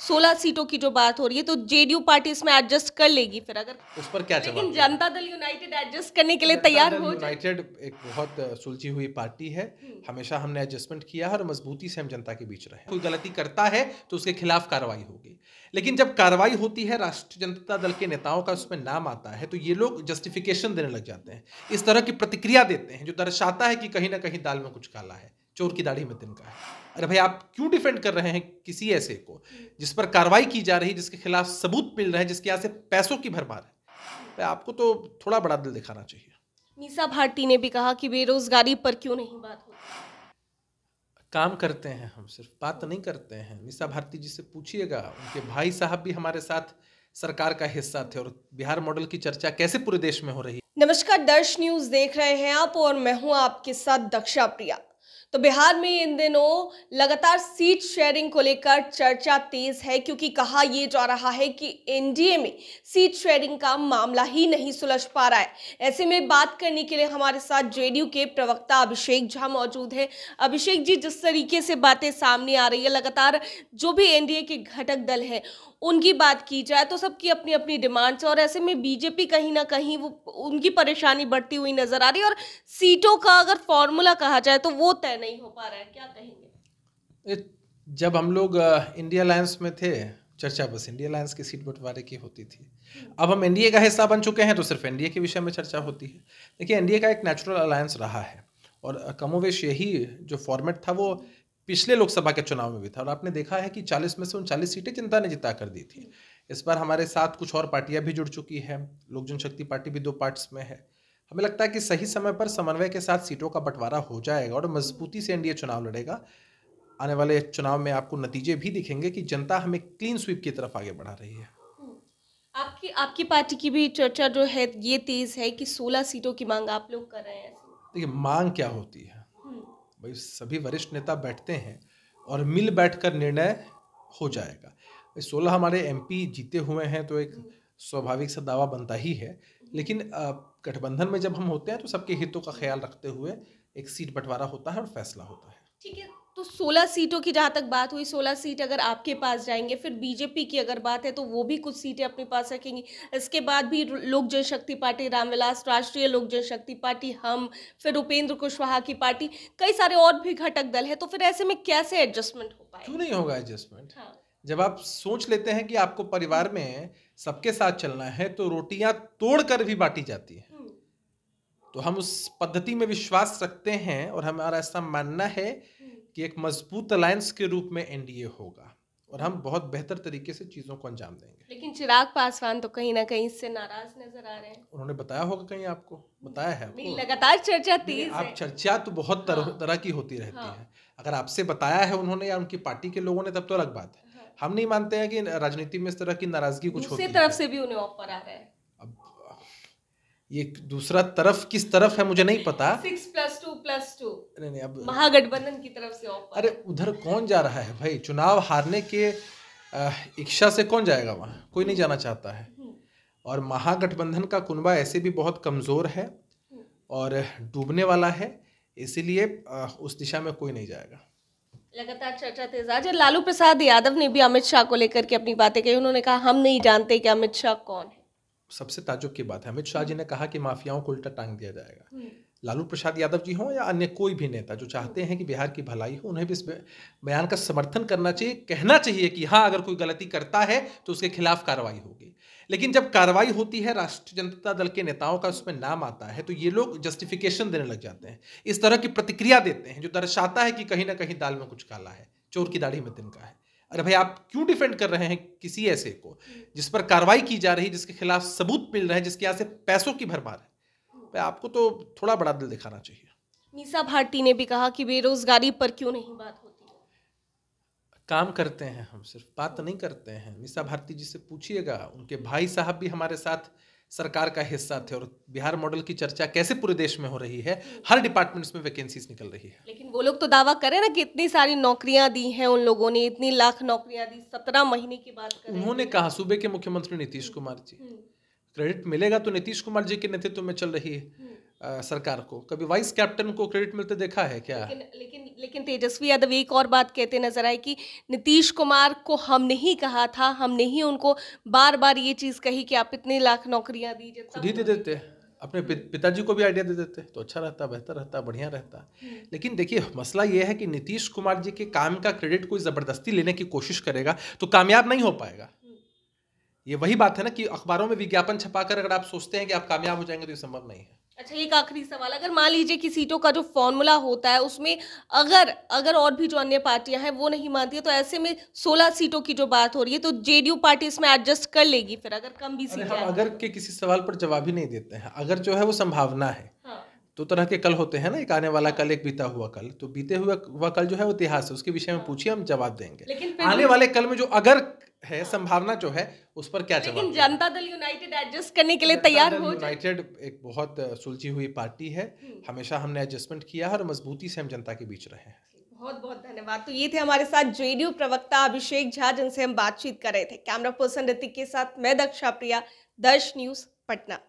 16 सीटों की जो बात हो रही है, तो जेडीयू पार्टी इसमें एडजस्ट कर लेगी फिर अगर, उस पर क्या जवाब लेकिन दें? जनता दल यूनाइटेड एडजस्ट करने के लिए जनता तैयार दल हो जाए। यूनाइटेड एक बहुत सुलझी हुई पार्टी है। हमेशा हमने एडजस्टमेंट किया है और मजबूती से हम जनता के बीच रहे। कोई गलती करता है तो उसके खिलाफ कार्रवाई होगी, लेकिन जब कार्रवाई होती है, राष्ट्रीय जनता दल के नेताओं का उसमें नाम आता है, तो ये लोग जस्टिफिकेशन देने लग जाते हैं, इस तरह की प्रतिक्रिया देते हैं जो दर्शाता है कि कहीं ना कहीं दाल में कुछ काला है, चोर की दाढ़ी में तिनका है। अरे भाई, आप क्यों डिफेंड कर रहे हैं किसी ऐसे को जिस पर कार्रवाई की जा रही, जिसके खिलाफ सबूत मिल रहे हैं, जिसके यहाँ से पैसों की भरमार है? भाई, आपको तो थोड़ा बड़ा दिल दिखाना चाहिए। मीसा भारती ने भी कहा कि बेरोजगारी पर क्यों नहीं बात होती। काम करते हैं, हम सिर्फ बात नहीं करते हैं। मीसा भारती जी से पूछिएगा, उनके भाई साहब भी हमारे साथ सरकार का हिस्सा थे, और बिहार मॉडल की चर्चा कैसे पूरे देश में हो रही है। नमस्कार, दर्श न्यूज देख रहे हैं आप और मैं हूं आपके साथ दक्षा प्रिया। तो बिहार में इन दिनों लगातार सीट शेयरिंग को लेकर चर्चा तेज है, क्योंकि कहा यह जा रहा है कि एनडीए में सीट शेयरिंग का मामला ही नहीं सुलझ पा रहा है। ऐसे में बात करने के लिए हमारे साथ जेडीयू के प्रवक्ता अभिषेक झा मौजूद है। अभिषेक जी, जिस तरीके से बातें सामने आ रही है, लगातार जो भी एनडीए के घटक दल है उनकी बात की जाए तो सबकी अपनी अपनी डिमांड्स है, और ऐसे में बीजेपी कहीं ना कहीं वो उनकी परेशानी बढ़ती हुई नजर आ रही है, और सीटों का अगर फॉर्मूला कहा जाए तो वो तय नहीं हो पा रहा है। क्या कहेंगे? जब हम लोग इंडिया अलायंस में थे, चर्चा बस इंडिया अलायंस की सीट बंटवारे की होती थी। अब हम एनडीए का हिस्सा बन चुके हैं तो सिर्फ एनडीए के विषय में चर्चा होती है। देखिए, एनडीए का एक नेचुरल अलायंस रहा है, और कमोवेश यही जो फॉर्मेट था वो पिछले लोकसभा के चुनाव में भी था, और आपने देखा है कि 40 में से 39 सीटें जनता ने जिता कर दी थी। इस बार हमारे साथ कुछ और पार्टियां भी जुड़ चुकी हैं। लोक जनशक्ति पार्टी भी 2 पार्ट्स में है। हमें लगता है कि सही समय पर समन्वय के साथ सीटों का बंटवारा हो जाएगा और मजबूती से एनडीए चुनाव लड़ेगा। आने वाले चुनाव में आपको नतीजे भी दिखेंगे कि जनता हमें क्लीन स्वीप की तरफ आगे बढ़ा रही है। आपकी आपकी पार्टी की भी चर्चा जो है ये तेज है कि 16 सीटों की मांग आप लोग कर रहे हैं। देखिए, मांग क्या होती है भाई, सभी वरिष्ठ नेता बैठते हैं और मिल बैठकर निर्णय हो जाएगा। 16 हमारे एमपी जीते हुए हैं तो एक स्वाभाविक सा दावा बनता ही है, लेकिन गठबंधन में जब हम होते हैं तो सबके हितों का ख्याल रखते हुए एक सीट बंटवारा होता है और फैसला होता है। ठीक है, तो 16 सीटों की जहां तक बात हुई, 16 सीट अगर आपके पास जाएंगे, फिर बीजेपी की अगर बात है तो वो भी कुछ सीटें अपने पास रखेंगी। इसके बाद भी लोक जनशक्ति पार्टी, रामविलास, राष्ट्रीय लोक जनशक्ति पार्टी, हम, फिर उपेंद्र कुशवाहा की पार्टी, कई सारे और भी घटक दल है। तो फिर ऐसे में कैसे एडजस्टमेंट हो पाएगा? क्यों नहीं होगा एडजस्टमेंट? हाँ। जब आप सोच लेते हैं कि आपको परिवार में सबके साथ चलना है तो रोटियां तोड़कर भी बांटी जाती है। तो हम उस पद्धति में विश्वास रखते हैं, और हमारा ऐसा मानना है कि एक मजबूत अलायंस के रूप में एनडीए होगा और हम बहुत बेहतर तरीके से चीजों को अंजाम देंगे। लेकिन चिराग पासवान तो कहीं ना कहीं इससे नाराज नजर आ रहे हैं। उन्होंने बताया होगा, कहीं आपको बताया है? नहीं, लगातार चर्चा तेज है। आप चर्चा तो बहुत तरह की होती रहती है। अगर आपसे बताया है उन्होंने या उनकी पार्टी के लोगों ने, तब तो अलग बात है। हम नहीं मानते हैं कि राजनीति में इस तरह की नाराजगी कुछ होती है। दूसरी तरफ से भी उन्हें ऑफर आ रहा है। अब ये दूसरा तरफ किस तरफ है मुझे नहीं पता। 6+2+2 नहीं, अब महागठबंधन की तरफ से ऑफर। अरे उधर कौन जा रहा है भाई? चुनाव हारने के इच्छा से कौन जाएगा वहाँ? कोई नहीं जाना चाहता है। और महागठबंधन का कुनबा ऐसे भी बहुत कमजोर है और डूबने वाला है, इसीलिए उस दिशा में कोई नहीं जाएगा। लगातार चर्चा तेज। आज लालू प्रसाद यादव ने भी अमित शाह को लेकर के अपनी बातें कही। उन्होंने कहा हम नहीं जानते कि अमित शाह कौन है। सबसे ताज्जुब की बात है, अमित शाह जी ने कहा कि माफियाओं को उल्टा टांग दिया जाएगा। लालू प्रसाद यादव जी हों या अन्य कोई भी नेता जो चाहते हैं कि बिहार की भलाई हो, उन्हें भी इस बयान का समर्थन करना चाहिए, कहना चाहिए कि हाँ, अगर कोई गलती करता है तो उसके खिलाफ कार्रवाई होगी। लेकिन जब कार्रवाई होती है, राष्ट्रीय जनता दल के नेताओं का उसमें नाम आता है, तो ये लोग जस्टिफिकेशन देने लग जाते हैं, इस तरह की प्रतिक्रिया देते हैं जो दर्शाता है कि कहीं ना कहीं दाल में कुछ काला है, चोर की दाढ़ी में तिनका है। अरे भाई, आप क्यों डिफेंड कर रहे हैं किसी ऐसे को जिस पर कार्रवाई की जा रही, जिसके खिलाफ सबूत मिल रहे हैं, जिसके यहाँ से पैसों की भरमार है? भाई, आपको तो थोड़ा बड़ा दिल दिखाना चाहिए। मीसा भारती ने भी कहा कि बेरोजगारी पर क्यों नहीं बात होती। काम करते हैं, हम सिर्फ बात नहीं करते हैं। मीसा भारती जी से पूछिएगा, उनके भाई साहब भी हमारे साथ सरकार का हिस्सा थे, और बिहार मॉडल की चर्चा कैसे पूरे देश में हो रही है, हर डिपार्टमेंट्स में वैकेंसीज निकल रही है। लेकिन वो लोग तो दावा करें ना कि इतनी सारी नौकरियां दी हैं उन लोगों ने, इतनी लाख नौकरियां दी, 17 महीने की बात करें। उन्होंने कहा, सूबे के मुख्यमंत्री नीतीश कुमार जी, क्रेडिट मिलेगा तो नीतीश कुमार जी के नेतृत्व में चल रही है। सरकार को? कभी वाइस कैप्टन को क्रेडिट मिलते देखा है क्या? लेकिन तेजस्वी यादव एक और बात कहते नजर आए कि नीतीश कुमार को हमने ही कहा था, हमने ही उनको बार बार ये चीज कही कि आप इतने लाख नौकरियां दीजिए, खुद ही दे देते, अपने पिताजी को भी आइडिया दे देते तो अच्छा रहता, बेहतर रहता, बढ़िया रहता। लेकिन देखिए मसला ये है कि नीतीश कुमार जी के काम का क्रेडिट कोई जबरदस्ती लेने की कोशिश करेगा तो कामयाब नहीं हो पाएगा। ये वही बात है ना कि अखबारों में विज्ञापन छपाकर अगर आप सोचते हैं कि आप कामयाब हो जाएंगे तो ये संभव नहीं है। अच्छा, एक आखिरी सवाल, अगर मान लीजिए कि सीटों का जो फॉर्मूला होता है उसमें अगर और भी जो अन्य पार्टियां हैं वो नहीं मानती है, तो ऐसे में 16 सीटों की जो बात हो रही है तो जेडीयू पार्टी इसमें एडजस्ट कर लेगी फिर, अगर कम भी सीटें? हम अगर के किसी सवाल पर जवाब ही नहीं देते हैं, अगर जो है वो संभावना है। हाँ। तो तरह के कल होते हैं ना, एक आने वाला कल, एक बीता हुआ कल। तो बीते हुआ कल जो है वो इतिहास है, उसके विषय में पूछिए, हम जवाब देंगे। लेकिन आने वाले कल में जो अगर है संभावना जो है उस पर क्या जवाब? लेकिन जनता दल यूनाइटेड एडजस्ट करने के लिए तैयार हो। यूनाइटेड एक बहुत सुलझी हुई पार्टी है, हमेशा हमने एडजस्टमेंट किया है और मजबूती से हम जनता के बीच रहे हैं। बहुत बहुत धन्यवाद। तो ये थे हमारे साथ जेडीयू प्रवक्ता अभिषेक झा, जिनसे हम बातचीत कर रहे थे। कैमरा पर्सन ऋतिक के साथ मैं दक्षा प्रिया, दर्श न्यूज पटना।